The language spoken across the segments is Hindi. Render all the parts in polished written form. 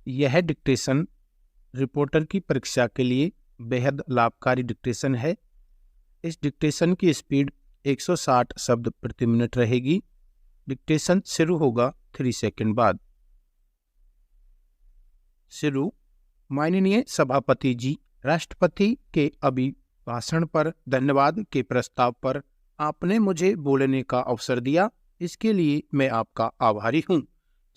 यह डिक्टेशन रिपोर्टर की परीक्षा के लिए बेहद लाभकारी डिक्टेशन है। इस डिक्टेशन की स्पीड 160 शब्द प्रति मिनट रहेगी। डिक्टेशन शुरू होगा 3 सेकंड बाद। शुरू। माननीय सभापति जी, राष्ट्रपति के अभिभाषण पर धन्यवाद के प्रस्ताव पर आपने मुझे बोलने का अवसर दिया, इसके लिए मैं आपका आभारी हूँ।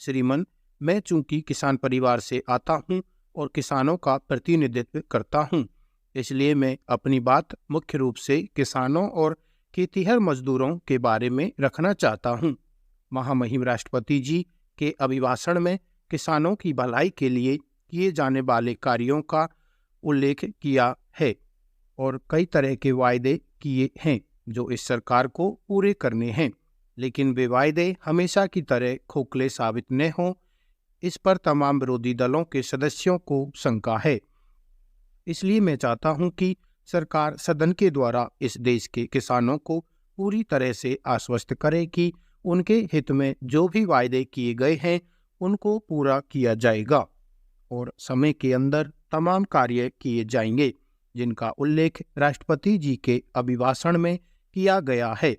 श्रीमान, मैं चूंकि किसान परिवार से आता हूँ और किसानों का प्रतिनिधित्व करता हूँ, इसलिए मैं अपनी बात मुख्य रूप से किसानों और खेतिहर मजदूरों के बारे में रखना चाहता हूँ। महामहिम राष्ट्रपति जी के अभिभाषण में किसानों की भलाई के लिए किए जाने वाले कार्यों का उल्लेख किया है और कई तरह के वायदे किए हैं जो इस सरकार को पूरे करने हैं, लेकिन वे वायदे हमेशा की तरह खोखले साबित न हों, इस पर तमाम विरोधी दलों के सदस्यों को शंका है। इसलिए मैं चाहता हूं कि सरकार सदन के द्वारा इस देश के किसानों को पूरी तरह से आश्वस्त करे कि उनके हित में जो भी वायदे किए गए हैं उनको पूरा किया जाएगा और समय के अंदर तमाम कार्य किए जाएंगे जिनका उल्लेख राष्ट्रपति जी के अभिभाषण में किया गया है।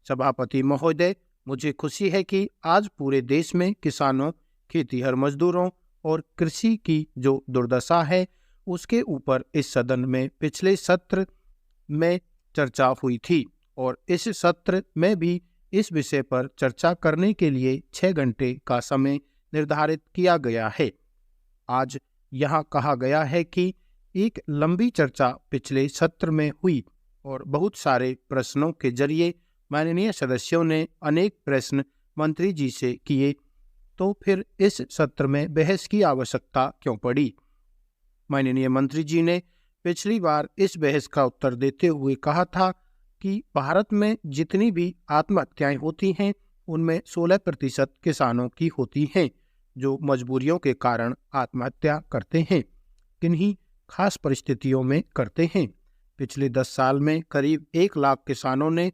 सभापति महोदय, मुझे खुशी है कि आज पूरे देश में किसानों, खेतिहर मजदूरों और कृषि की जो दुर्दशा है उसके ऊपर इस सदन में पिछले सत्र में चर्चा हुई थी और इस सत्र में भी इस विषय पर चर्चा करने के लिए 6 घंटे का समय निर्धारित किया गया है। आज यहाँ कहा गया है कि एक लंबी चर्चा पिछले सत्र में हुई और बहुत सारे प्रश्नों के जरिए माननीय सदस्यों ने अनेक प्रश्न मंत्री जी से किए, तो फिर इस सत्र में बहस की आवश्यकता क्यों पड़ी। माननीय मंत्री जी ने पिछली बार इस बहस का उत्तर देते हुए कहा था कि भारत में जितनी भी आत्महत्याएं होती हैं उनमें 16% किसानों की होती हैं जो मजबूरियों के कारण आत्महत्या करते हैं, किन्हीं खास परिस्थितियों में करते हैं। पिछले 10 साल में करीब 1 लाख किसानों ने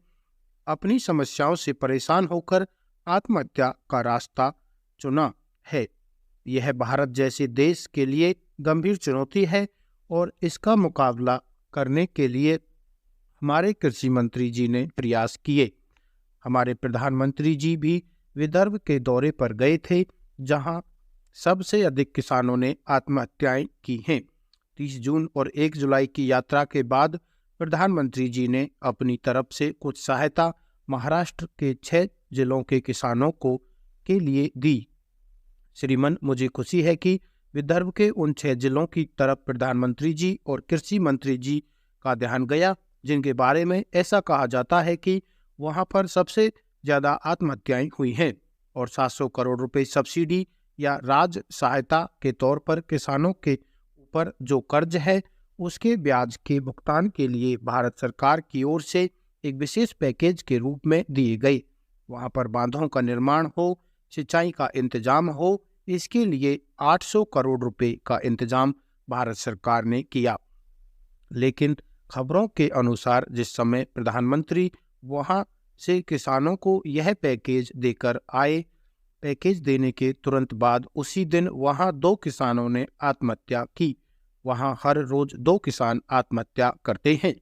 अपनी समस्याओं से परेशान होकर आत्महत्या का रास्ता चुना है। यह भारत जैसे देश के लिए गंभीर चुनौती है और इसका मुकाबला करने के लिए हमारे कृषि मंत्री जी ने प्रयास किए। हमारे प्रधानमंत्री जी भी विदर्भ के दौरे पर गए थे जहां सबसे अधिक किसानों ने आत्महत्याएं की हैं। 30 जून और 1 जुलाई की यात्रा के बाद प्रधानमंत्री जी ने अपनी तरफ से कुछ सहायता महाराष्ट्र के 6 जिलों के किसानों को के लिए दी। श्रीमान, मुझे खुशी है कि विदर्भ के उन 6 जिलों की तरफ प्रधानमंत्री जी और कृषि मंत्री जी का ध्यान गया जिनके बारे में ऐसा कहा जाता है कि वहां पर सबसे ज्यादा आत्महत्याएं हुई हैं और 700 करोड़ रुपए सब्सिडी या राज्य सहायता के तौर पर किसानों के ऊपर जो कर्ज है उसके ब्याज के भुगतान के लिए भारत सरकार की ओर से एक विशेष पैकेज के रूप में दिए गए। वहां पर बांधों का निर्माण हो, सिंचाई का इंतजाम हो, इसके लिए 800 करोड़ रुपए का इंतजाम भारत सरकार ने किया। लेकिन खबरों के अनुसार जिस समय प्रधानमंत्री वहां से किसानों को यह पैकेज देकर आए, पैकेज देने के तुरंत बाद उसी दिन वहां 2 किसानों ने आत्महत्या की। वहां हर रोज 2 किसान आत्महत्या करते हैं।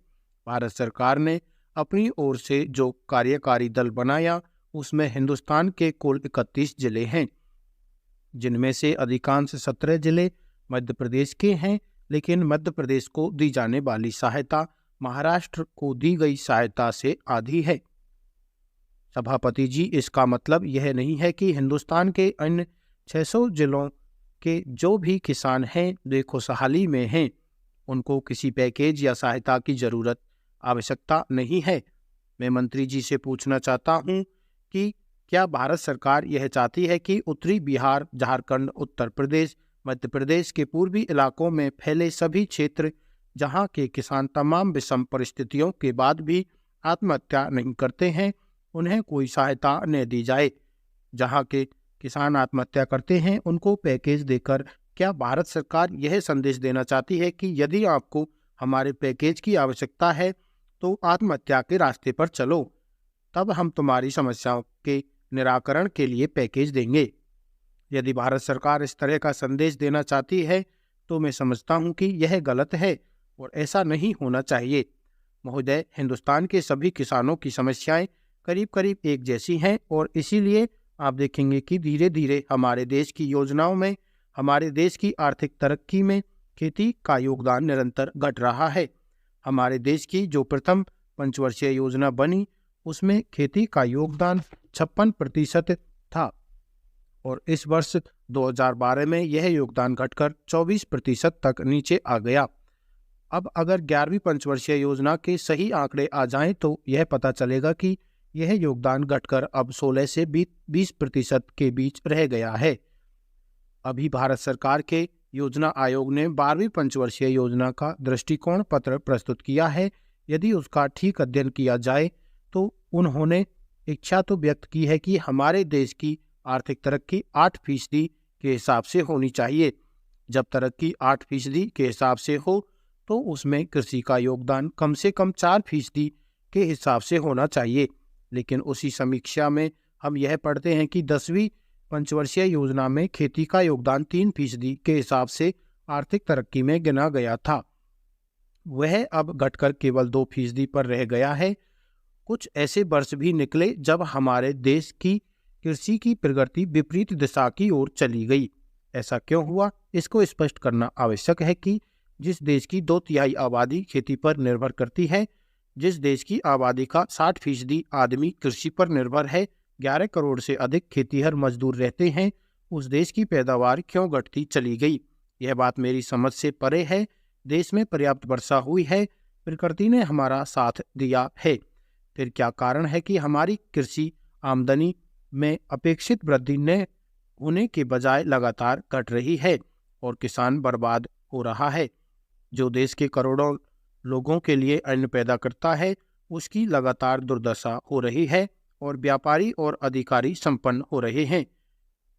भारत सरकार ने अपनी ओर से जो कार्यकारी दल बनाया उसमें हिंदुस्तान के कुल 31 जिले हैं, जिनमें से अधिकांश 17 जिले मध्य प्रदेश के हैं, लेकिन मध्य प्रदेश को दी जाने वाली सहायता महाराष्ट्र को दी गई सहायता से आधी है। सभापति जी, इसका मतलब यह नहीं है कि हिंदुस्तान के अन्य 600 जिलों के जो भी किसान हैं वे खुशहाली में हैं, उनको किसी पैकेज या सहायता की जरूरत आवश्यकता नहीं है। मैं मंत्री जी से पूछना चाहता हूं कि क्या भारत सरकार यह चाहती है कि उत्तरी बिहार, झारखंड, उत्तर प्रदेश, मध्य प्रदेश के पूर्वी इलाकों में फैले सभी क्षेत्र जहां के किसान तमाम विषम परिस्थितियों के बाद भी आत्महत्या नहीं करते हैं, उन्हें कोई सहायता न दी जाए? जहां के किसान आत्महत्या करते हैं उनको पैकेज देकर क्या भारत सरकार यह संदेश देना चाहती है कि यदि आपको हमारे पैकेज की आवश्यकता है तो आत्महत्या के रास्ते पर चलो, तब हम तुम्हारी समस्याओं के निराकरण के लिए पैकेज देंगे? यदि भारत सरकार इस तरह का संदेश देना चाहती है तो मैं समझता हूं कि यह गलत है और ऐसा नहीं होना चाहिए। महोदय, हिंदुस्तान के सभी किसानों की समस्याएं करीब करीब एक जैसी हैं और इसीलिए आप देखेंगे कि धीरे धीरे हमारे देश की योजनाओं में, हमारे देश की आर्थिक तरक्की में खेती का योगदान निरंतर घट रहा है। हमारे देश की जो प्रथम पंचवर्षीय योजना बनी उसमें खेती का योगदान 56% था और इस वर्ष 2012 में यह योगदान घटकर 24% तक नीचे आ गया। अब अगर 11वीं पंचवर्षीय योजना के सही आंकड़े आ जाएं तो यह पता चलेगा कि यह योगदान घटकर अब 16 से 20% के बीच रह गया है। अभी भारत सरकार के योजना आयोग ने 12वीं पंचवर्षीय योजना का दृष्टिकोण पत्र प्रस्तुत किया है। यदि उसका ठीक अध्ययन किया जाए तो उन्होंने इच्छा तो व्यक्त की है कि हमारे देश की आर्थिक तरक्की 8% के हिसाब से होनी चाहिए। जब तरक्की 8% के हिसाब से हो तो उसमें कृषि का योगदान कम से कम 4% के हिसाब से होना चाहिए। लेकिन उसी समीक्षा में हम यह पढ़ते हैं कि 10वीं पंचवर्षीय योजना में खेती का योगदान 3% के हिसाब से आर्थिक तरक्की में गिना गया था। वह अब घटकर केवल 2% पर रह गया है। कुछ ऐसे वर्ष भी निकले जब हमारे देश की कृषि की प्रगति विपरीत दिशा की ओर चली गई। ऐसा क्यों हुआ, इसको स्पष्ट करना आवश्यक है कि जिस देश की 2/3 आबादी खेती पर निर्भर करती है, जिस देश की आबादी का 60% आदमी कृषि पर निर्भर है, 11 करोड़ से अधिक खेतीहर मजदूर रहते हैं, उस देश की पैदावार क्यों घटती चली गई? यह बात मेरी समझ से परे है। देश में पर्याप्त वर्षा हुई है, प्रकृति ने हमारा साथ दिया है। फिर क्या कारण है कि हमारी कृषि आमदनी में अपेक्षित वृद्धि न होने के बजाय लगातार घट रही है और किसान बर्बाद हो रहा है? जो देश के करोड़ों लोगों के लिए अन्न पैदा करता है उसकी लगातार दुर्दशा हो रही है और व्यापारी और अधिकारी संपन्न हो रहे हैं।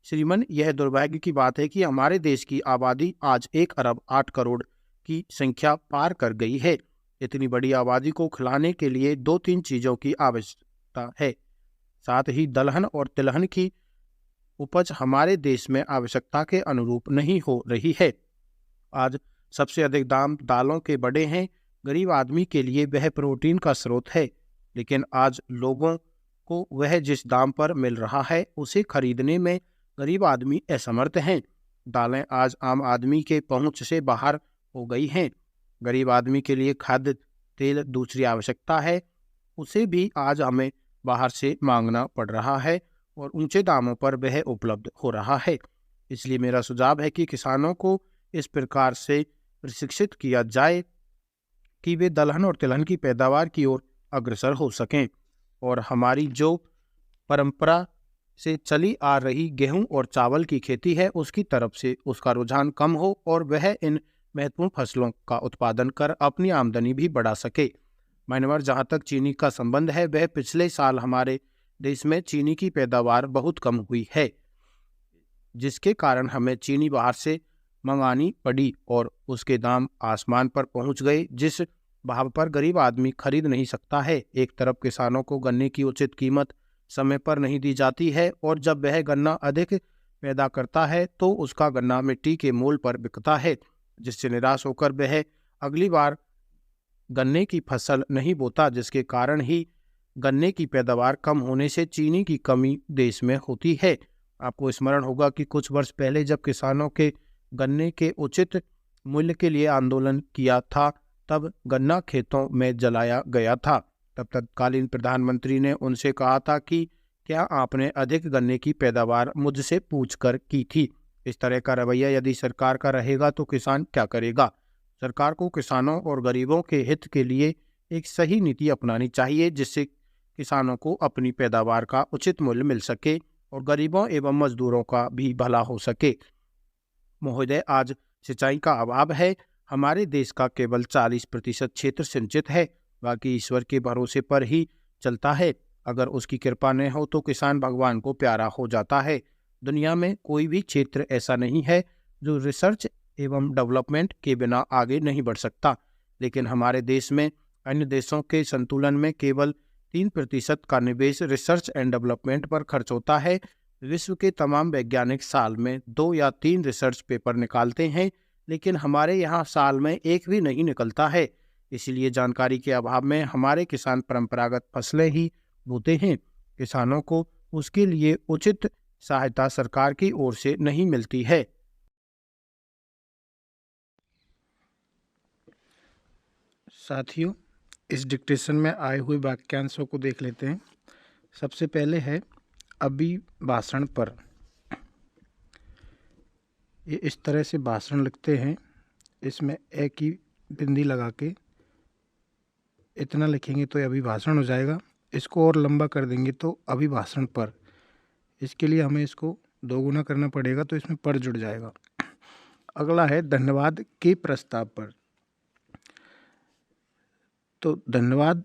श्रीमान, यह दुर्भाग्य की बात है कि हमारे देश की आबादी आज 1 अरब 8 करोड़ की संख्या पार कर गई है। इतनी बड़ी आबादी को खिलाने के लिए 2-3 चीजों की आवश्यकता है। साथ ही दलहन और तिलहन की उपज हमारे देश में आवश्यकता के अनुरूप नहीं हो रही है। आज सबसे अधिक दाम दालों के बढ़े हैं। गरीब आदमी के लिए वह प्रोटीन का स्रोत है, लेकिन आज लोगों को वह जिस दाम पर मिल रहा है उसे खरीदने में गरीब आदमी असमर्थ हैं। दालें आज आम आदमी के पहुंच से बाहर हो गई हैं। गरीब आदमी के लिए खाद्य तेल दूसरी आवश्यकता है, उसे भी आज हमें बाहर से मांगना पड़ रहा है और ऊंचे दामों पर वह उपलब्ध हो रहा है। इसलिए मेरा सुझाव है कि किसानों को इस प्रकार से प्रशिक्षित किया जाए कि वे दलहन और तिलहन की पैदावार की ओर अग्रसर हो सकें और हमारी जो परंपरा से चली आ रही गेहूं और चावल की खेती है उसकी तरफ से उसका रुझान कम हो और वह इन महत्वपूर्ण फसलों का उत्पादन कर अपनी आमदनी भी बढ़ा सके। मान्यवर, जहाँ तक चीनी का संबंध है, वह पिछले साल हमारे देश में चीनी की पैदावार बहुत कम हुई है, जिसके कारण हमें चीनी बाहर से मंगानी पड़ी और उसके दाम आसमान पर पहुंच गए, जिस भाव पर गरीब आदमी खरीद नहीं सकता है। एक तरफ किसानों को गन्ने की उचित कीमत समय पर नहीं दी जाती है और जब वह गन्ना अधिक पैदा करता है तो उसका गन्ना मिट्टी के मोल पर बिकता है, जिससे निराश होकर वह अगली बार गन्ने की फसल नहीं बोता, जिसके कारण ही गन्ने की पैदावार कम होने से चीनी की कमी देश में होती है। आपको स्मरण होगा कि कुछ वर्ष पहले जब किसानों के गन्ने के उचित मूल्य के लिए आंदोलन किया था, तब गन्ना खेतों में जलाया गया था। तब तत्कालीन प्रधानमंत्री ने उनसे कहा था कि क्या आपने अधिक गन्ने की पैदावार मुझसे पूछकर की थी? इस तरह का रवैया यदि सरकार का रहेगा तो किसान क्या करेगा? सरकार को किसानों और गरीबों के हित के लिए एक सही नीति अपनानी चाहिए, जिससे किसानों को अपनी पैदावार का उचित मूल्य मिल सके और गरीबों एवं मजदूरों का भी भला हो सके। महोदय, आज सिंचाई का अभाव है। हमारे देश का केवल 40% क्षेत्र सिंचित है, बाकी ईश्वर के भरोसे पर ही चलता है। अगर उसकी कृपा न हो तो किसान भगवान को प्यारा हो जाता है। दुनिया में कोई भी क्षेत्र ऐसा नहीं है जो रिसर्च एवं डेवलपमेंट के बिना आगे नहीं बढ़ सकता, लेकिन हमारे देश में अन्य देशों के संतुलन में केवल 3% का निवेश रिसर्च एंड डेवलपमेंट पर खर्च होता है, विश्व के तमाम वैज्ञानिक साल में 2 या 3 रिसर्च पेपर निकालते हैं, लेकिन हमारे यहाँ साल में एक भी नहीं निकलता है। इसलिए जानकारी के अभाव में हमारे किसान परंपरागत फसलें ही बोते हैं। किसानों को उसके लिए उचित सहायता सरकार की ओर से नहीं मिलती है। साथियों, इस डिक्टेशन में आए हुए वाक्यांशों को देख लेते हैं। सबसे पहले है अभिभाषण पर। ये इस तरह से भाषण लिखते हैं, इसमें एक ही बिंदी लगा के इतना लिखेंगे तो ये अभिभाषण हो जाएगा। इसको और लंबा कर देंगे तो अभिभाषण पर। इसके लिए हमें इसको दोगुना करना पड़ेगा तो इसमें पर जुड़ जाएगा। अगला है धन्यवाद के प्रस्ताव पर। तो धन्यवाद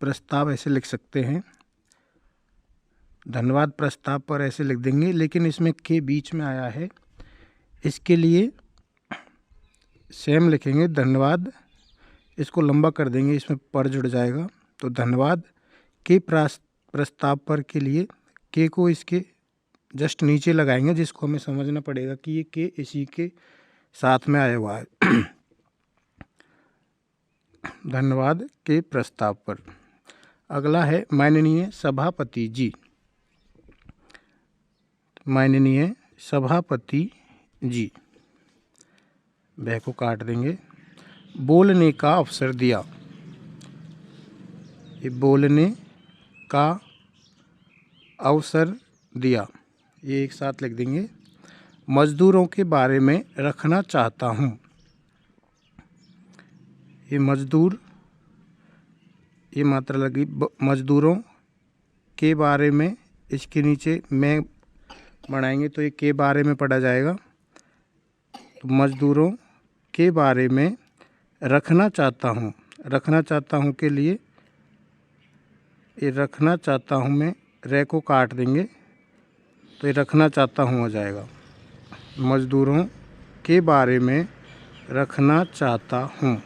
प्रस्ताव ऐसे लिख सकते हैं, धन्यवाद प्रस्ताव पर ऐसे लिख देंगे, लेकिन इसमें के बीच में आया है, इसके लिए सेम लिखेंगे धन्यवाद, इसको लंबा कर देंगे, इसमें पर जुड़ जाएगा। तो धन्यवाद के प्रस्ताव पर के लिए के को इसके जस्ट नीचे लगाएंगे, जिसको हमें समझना पड़ेगा कि ये के इसी के साथ में आया हुआ है। धन्यवाद के प्रस्ताव पर। अगला है माननीय सभापति जी। माननीय सभापति जी, वह को काट देंगे। बोलने का अवसर दिया। ये बोलने का अवसर दिया, ये एक साथ लिख देंगे। मजदूरों के बारे में रखना चाहता हूँ। ये मजदूर, ये मात्रा लगी। मजदूरों के बारे में, इसके नीचे मैं बनाएंगे तो ये के बारे में पढ़ा जाएगा। तो मजदूरों के बारे में रखना चाहता हूँ। रखना चाहता हूँ के लिए ये रखना चाहता हूँ में रे को काट देंगे तो ये रखना चाहता हूँ हो जाएगा। मजदूरों के बारे में रखना चाहता हूँ।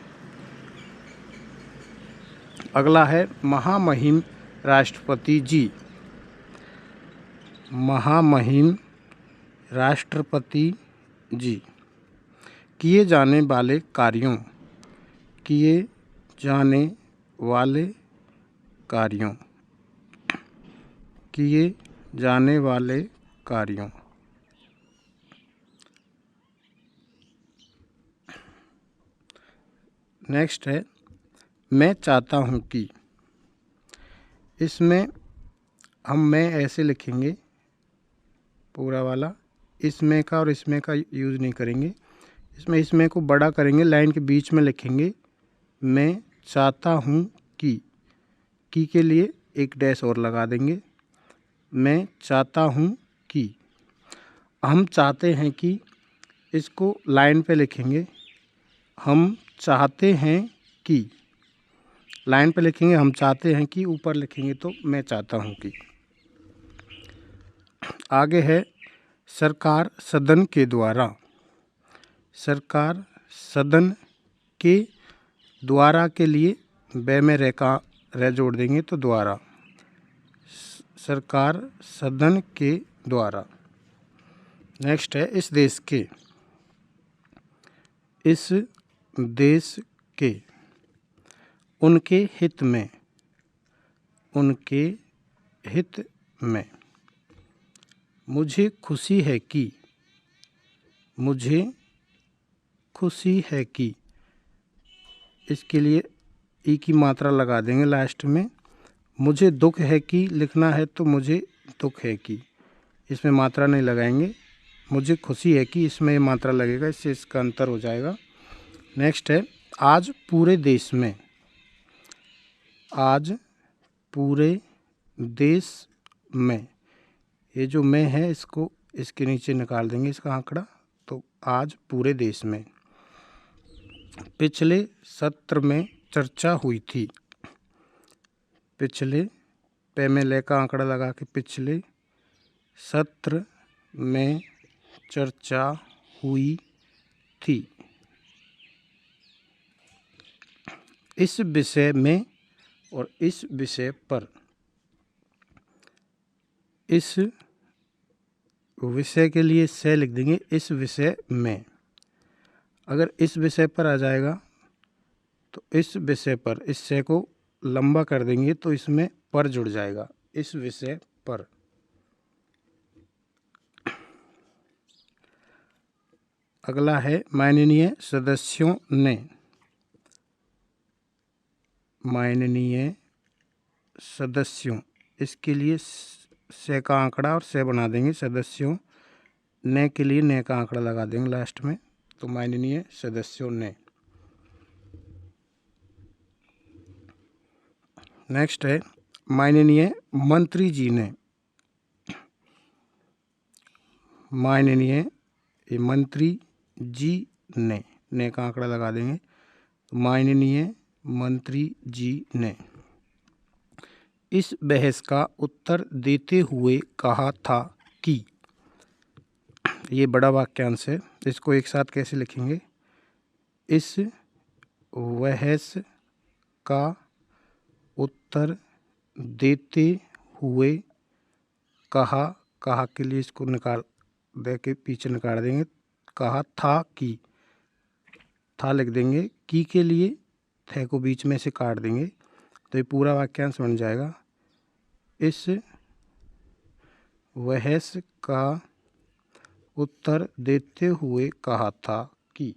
अगला है महामहिम राष्ट्रपति जी। महामहिम राष्ट्रपति जी, किए जाने वाले कार्यों, किए जाने वाले कार्यों, किए जाने वाले कार्यों। नेक्स्ट है मैं चाहता हूँ कि। इसमें हम मैं ऐसे लिखेंगे पूरा वाला, इसमें का और इसमें का यूज़ नहीं करेंगे। इसमें को बड़ा करेंगे, लाइन के बीच में लिखेंगे मैं चाहता हूँ कि के लिए एक डैश और लगा देंगे। मैं चाहता हूँ कि। हम चाहते हैं कि, इसको लाइन पे लिखेंगे। हम चाहते हैं कि, लाइन पे लिखेंगे हम चाहते हैं कि, ऊपर लिखेंगे तो मैं चाहता हूँ कि। आगे है सरकार सदन के द्वारा। सरकार सदन के द्वारा के लिए वे में रे जोड़ देंगे तो द्वारा। सरकार सदन के द्वारा। नेक्स्ट है इस देश के। इस देश के। उनके हित में। उनके हित में। मुझे खुशी है कि। मुझे खुशी है कि। इसके लिए ई की मात्रा लगा देंगे लास्ट में। मुझे दुख है कि लिखना है तो मुझे दुख है कि, इसमें मात्रा नहीं लगाएंगे। मुझे खुशी है कि, इसमें ये मात्रा लगेगा, इससे इसका अंतर हो जाएगा। नेक्स्ट है आज पूरे देश में। आज पूरे देश में, ये जो में है इसको इसके नीचे निकाल देंगे इसका आंकड़ा, तो आज पूरे देश में। पिछले सत्र में चर्चा हुई थी। पिछले पे में ले का आंकड़ा लगा के पिछले सत्र में चर्चा हुई थी। इस विषय में और इस विषय पर। इस विषय के लिए से लिख देंगे इस विषय में। अगर इस विषय पर आ जाएगा तो इस विषय पर, इस से को लंबा कर देंगे तो इसमें पर जुड़ जाएगा, इस विषय पर। अगला है माननीय सदस्यों ने। माननीय सदस्यों, इसके लिए से का आंकड़ा और से बना देंगे। सदस्यों ने के लिए ने का आंकड़ा लगा देंगे लास्ट में, तो माननीय सदस्यों ने। नेक्स्ट है माननीय मंत्री जी ने। माननीय मंत्री जी ने का आंकड़ा लगा देंगे, माननीय मंत्री जी ने इस बहस का उत्तर देते हुए कहा था कि। ये बड़ा वाक्यांश है, इसको एक साथ कैसे लिखेंगे? इस बहस का उत्तर देते हुए कहा, कहा के लिए इसको निकाल दे के पीछे निकाल देंगे, कहा था कि, था लिख देंगे, की के लिए थे को बीच में से काट देंगे तो ये पूरा वाक्यांश बन जाएगा। इस बहस का उत्तर देते हुए कहा था कि।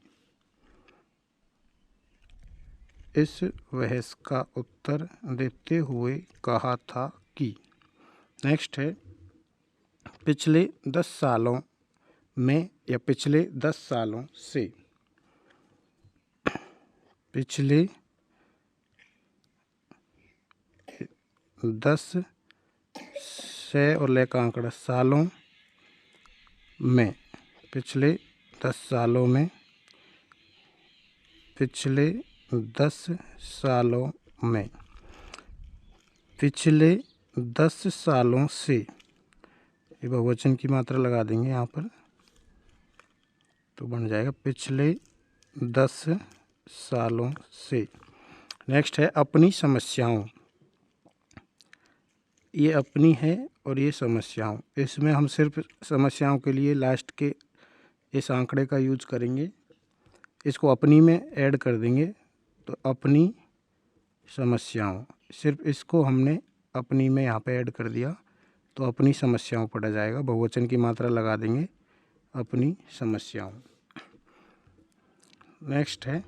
इस बहस का उत्तर देते हुए कहा था कि। नेक्स्ट है पिछले 10 सालों में या पिछले 10 सालों से। पिछले 10 से और ले का आंकड़ा सालों में, पिछले 10 सालों में, पिछले 10 सालों में, पिछले 10 सालों से, ये बहुवचन की मात्रा लगा देंगे यहाँ पर तो बन जाएगा पिछले 10 सालों से। नेक्स्ट है अपनी समस्याओं। ये अपनी है और ये समस्याओं, इसमें हम सिर्फ समस्याओं के लिए लास्ट के इस आंकड़े का यूज करेंगे, इसको अपनी में ऐड कर देंगे तो अपनी समस्याओं, सिर्फ इसको हमने अपनी में यहाँ पे ऐड कर दिया तो अपनी समस्याओं पढ़ा जाएगा। बहुवचन की मात्रा लगा देंगे अपनी समस्याओं। नेक्स्ट है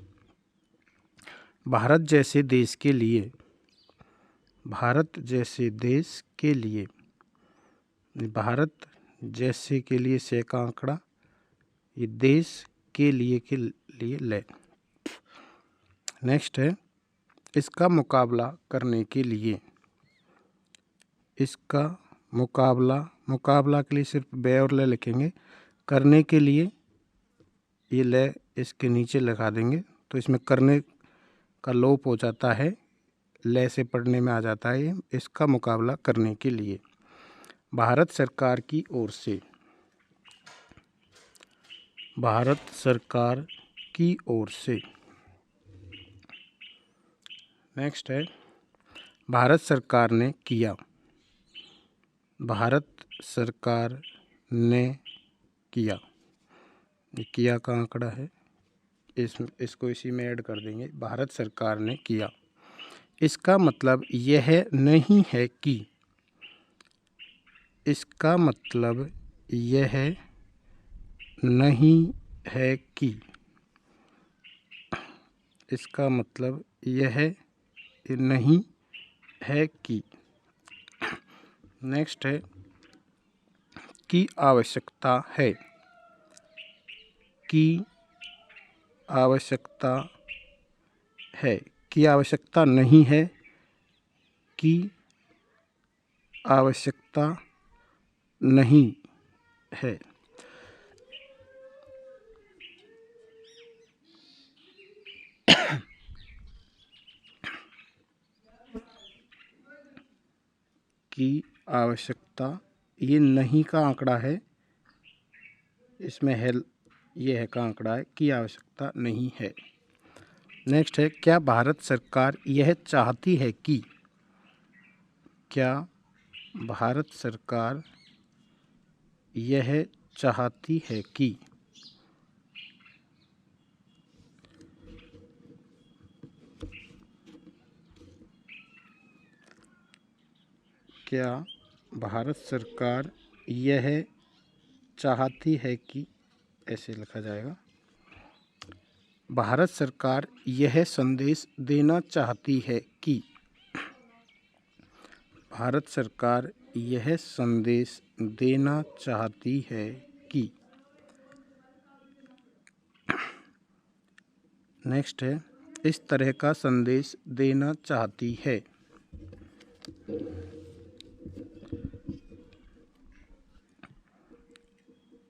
भारत जैसे देश के लिए। भारत जैसे देश के लिए, भारत जैसे के लिए से का आंकड़ा, ये देश के लिए ले। नेक्स्ट है इसका मुकाबला करने के लिए। इसका मुकाबला, मुकाबला के लिए सिर्फ बे और ले लिखेंगे, करने के लिए ये ले इसके नीचे लगा देंगे तो इसमें करने का लोप हो जाता है, ले से पढ़ने में आ जाता है ये। इसका मुकाबला करने के लिए भारत सरकार की ओर से। भारत सरकार की ओर से। नेक्स्ट है भारत सरकार ने किया। भारत सरकार ने किया, ये किया का आंकड़ा है, इसको इसी में ऐड कर देंगे। भारत सरकार ने किया। इसका मतलब यह नहीं है कि। इसका मतलब यह नहीं है कि। इसका मतलब यह नहीं है कि। नेक्स्ट है की आवश्यकता है। की आवश्यकता है, की आवश्यकता नहीं है, की आवश्यकता नहीं है। की आवश्यकता, ये नहीं का आंकड़ा है, इसमें है ये है का आंकड़ा है, की आवश्यकता नहीं है। नेक्स्ट है क्या भारत सरकार यह चाहती है कि। क्या भारत सरकार यह चाहती है कि। क्या भारत सरकार यह चाहती है कि, ऐसे लिखा जाएगा, भारत सरकार यह संदेश देना चाहती है कि। भारत सरकार यह संदेश देना चाहती है कि। नेक्स्ट है, इस तरह का संदेश देना चाहती है।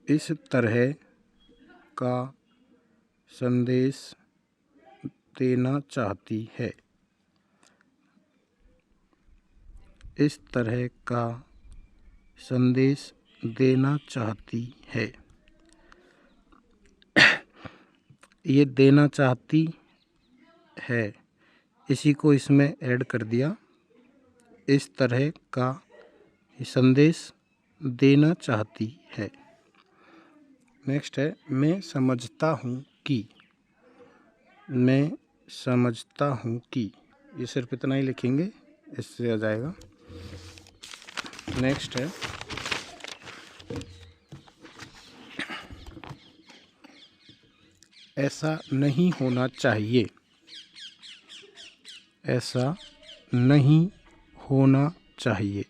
इस तरह का संदेश देना चाहती है। इस तरह का संदेश देना चाहती है। ये देना चाहती है, इसी को इसमें ऐड कर दिया। इस तरह का संदेश देना चाहती है। नेक्स्ट है, मैं समझता हूँ कि। मैं समझता हूँ कि, ये सिर्फ इतना ही लिखेंगे, इससे आ जाएगा। नेक्स्ट है, ऐसा नहीं होना चाहिए। ऐसा नहीं होना चाहिए।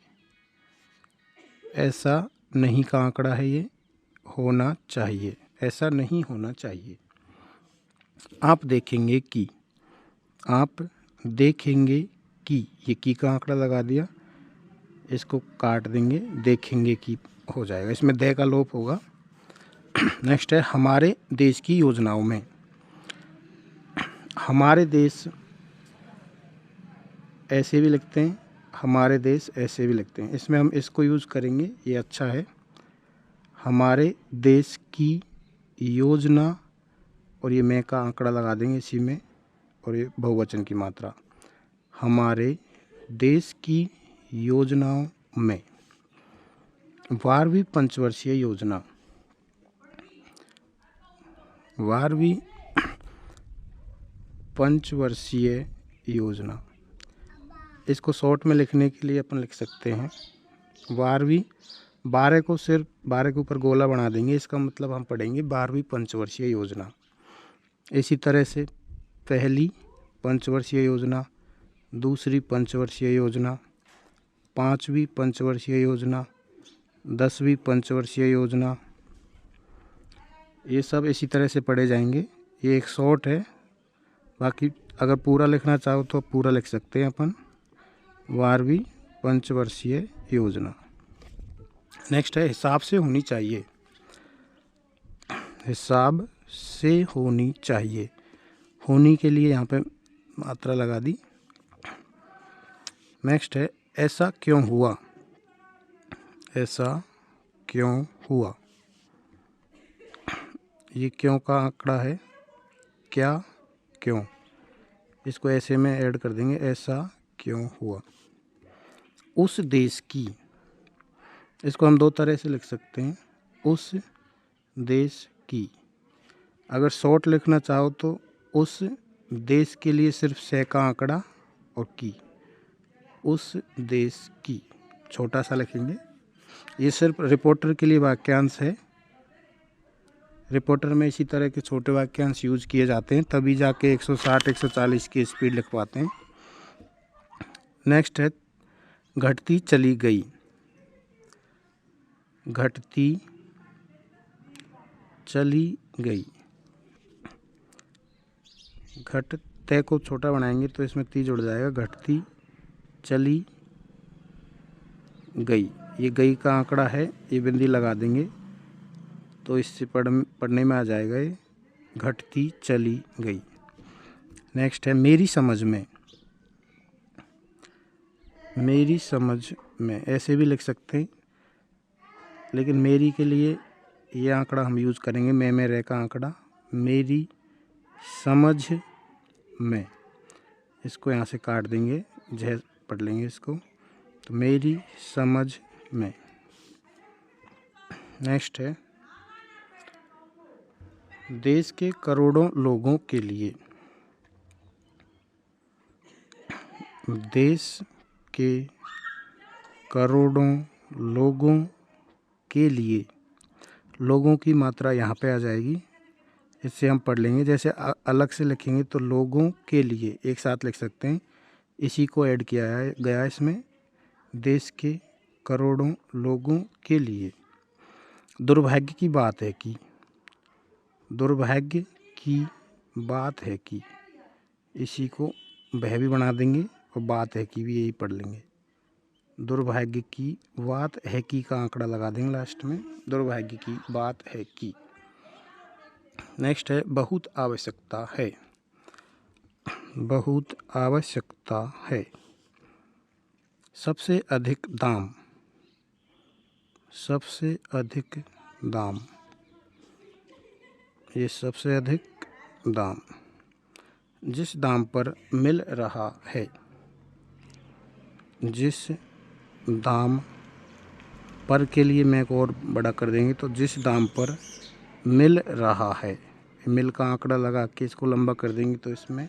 ऐसा नहीं का आंकड़ा है, ये होना चाहिए। ऐसा नहीं होना चाहिए। आप देखेंगे कि। आप देखेंगे कि, ये की का आंकड़ा लगा दिया, इसको काट देंगे, देखेंगे कि हो जाएगा, इसमें दे का लोप होगा। नेक्स्ट है, हमारे देश की योजनाओं में। हमारे देश ऐसे भी लिखते हैं, हमारे देश ऐसे भी लिखते हैं, इसमें हम इसको यूज़ करेंगे, ये अच्छा है। हमारे देश की योजना, और ये मैं का आंकड़ा लगा देंगे इसी में, और ये बहुवचन की मात्रा। हमारे देश की योजनाओं में। 12वीं पंचवर्षीय योजना। 12वीं पंचवर्षीय योजना, इसको शॉर्ट में लिखने के लिए अपन लिख सकते हैं 12वीं। 12 को सिर्फ 12 के ऊपर गोला बना देंगे, इसका मतलब हम पढ़ेंगे 12वीं पंचवर्षीय योजना। इसी तरह से पहली पंचवर्षीय योजना, दूसरी पंचवर्षीय योजना, 5वीं पंचवर्षीय योजना, 10वीं पंचवर्षीय योजना, ये सब इसी तरह से पढ़े जाएंगे। ये एक शॉर्ट है, बाकी अगर पूरा लिखना चाहो तो पूरा लिख सकते हैं अपन, 12वीं पंचवर्षीय योजना। नेक्स्ट है, हिसाब से होनी चाहिए। हिसाब से होनी चाहिए, होनी के लिए यहाँ पे मात्रा लगा दी। नेक्स्ट है, ऐसा क्यों हुआ। ऐसा क्यों हुआ, ये क्यों का आंकड़ा है, क्या क्यों, इसको ऐसे में ऐड कर देंगे, ऐसा क्यों हुआ। उस देश की, इसको हम दो तरह से लिख सकते हैं, उस देश की। अगर शॉर्ट लिखना चाहो तो उस देश के लिए सिर्फ से का आंकड़ा और की, उस देश की छोटा सा लिखेंगे। ये सिर्फ रिपोर्टर के लिए वाक्यांश है, रिपोर्टर में इसी तरह के छोटे वाक्यांश यूज किए जाते हैं, तभी जाके 160 140 की स्पीड लिख पाते हैं। नेक्स्ट है, घटती चली गई। घटती चली गई, घटते को छोटा बनाएंगे तो इसमें ती जुड़ जाएगा, घटती चली गई। ये गई का आंकड़ा है, ये बिंदी लगा देंगे तो इससे पढ़ने में आ जाएगा, ये घटती चली गई। नेक्स्ट है, मेरी समझ में। मेरी समझ में ऐसे भी लिख सकते हैं, लेकिन मेरी के लिए ये आंकड़ा हम यूज़ करेंगे, मैं में रह का आंकड़ा, मेरी समझ में। इसको यहाँ से काट देंगे, जह पढ़ लेंगे इसको, तो मेरी समझ में। नेक्स्ट है देश के करोड़ों लोगों के लिए। देश के करोड़ों लोगों के लिए, लोगों की मात्रा यहाँ पे आ जाएगी, इससे हम पढ़ लेंगे। जैसे अलग से लिखेंगे तो लोगों के लिए एक साथ लिख सकते हैं, इसी को ऐड किया गया इसमें। देश के करोड़ों लोगों के लिए। दुर्भाग्य की बात है कि, दुर्भाग्य की बात है कि, इसी को वह भी बना देंगे और बात है कि भी यही पढ़ लेंगे। दुर्भाग्य की बात है कि का आंकड़ा लगा देंगे लास्ट में। दुर्भाग्य की बात है कि। नेक्स्ट है बहुत आवश्यकता है। बहुत आवश्यकता है। सबसे अधिक दाम। सबसे अधिक दाम। ये सबसे अधिक दाम। जिस दाम पर मिल रहा है। जिस दाम पर के लिए मैं को और बड़ा कर देंगे तो जिस दाम पर मिल रहा है, मिल का आंकड़ा लगा के इसको लंबा कर देंगे तो इसमें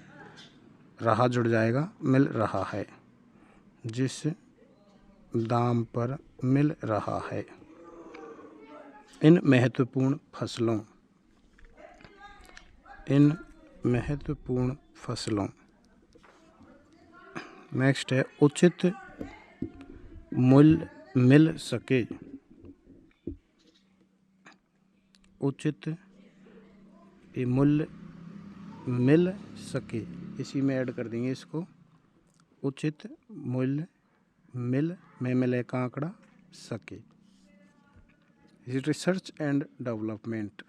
रहा जुड़ जाएगा, मिल रहा है। जिस दाम पर मिल रहा है। इन महत्वपूर्ण फसलों। इन महत्वपूर्ण फसलों। नेक्स्ट है उचित मूल्य मिल सके। उचित मूल्य मिल सके, इसी में ऐड कर देंगे इसको। उचित मूल्य मिले का आंकड़ा सके। Research and development.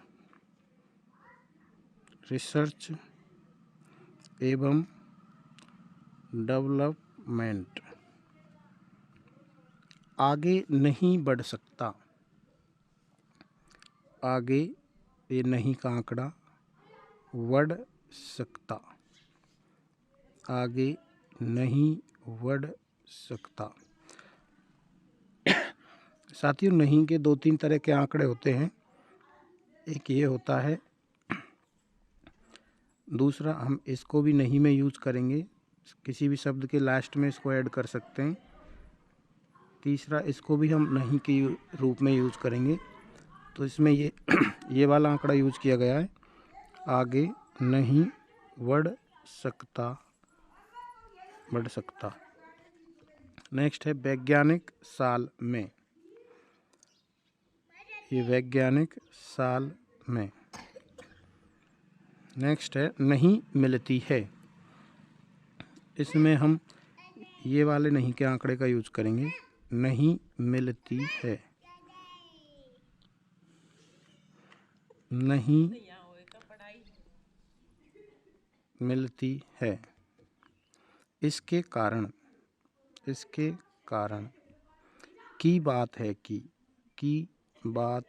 रिसर्च एवं डेवलपमेंट। आगे नहीं बढ़ सकता। आगे ये नहीं का आंकड़ा बढ़ सकता। आगे नहीं बढ़ सकता। साथियों नहीं के 2-3 तरह के आंकड़े होते हैं। एक ये होता है, दूसरा हम इसको भी नहीं में यूज करेंगे, किसी भी शब्द के लास्ट में इसको ऐड कर सकते हैं। तीसरा इसको भी हम नहीं के रूप में यूज करेंगे, तो इसमें ये वाला आंकड़ा यूज किया गया है, आगे नहीं बढ़ सकता। बढ़ सकता। नेक्स्ट है वैज्ञानिक साल में। ये वैज्ञानिक साल में। नेक्स्ट है नहीं मिलती है। इसमें हम ये वाले नहीं के आंकड़े का यूज करेंगे, नहीं मिलती है। नहीं मिलती है। इसके कारण। इसके कारण। की बात है कि। की बात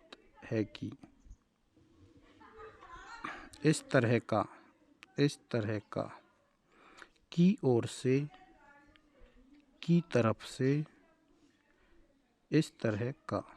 है कि। इस तरह का। इस तरह का। की ओर से। की तरफ से। इस तरह का।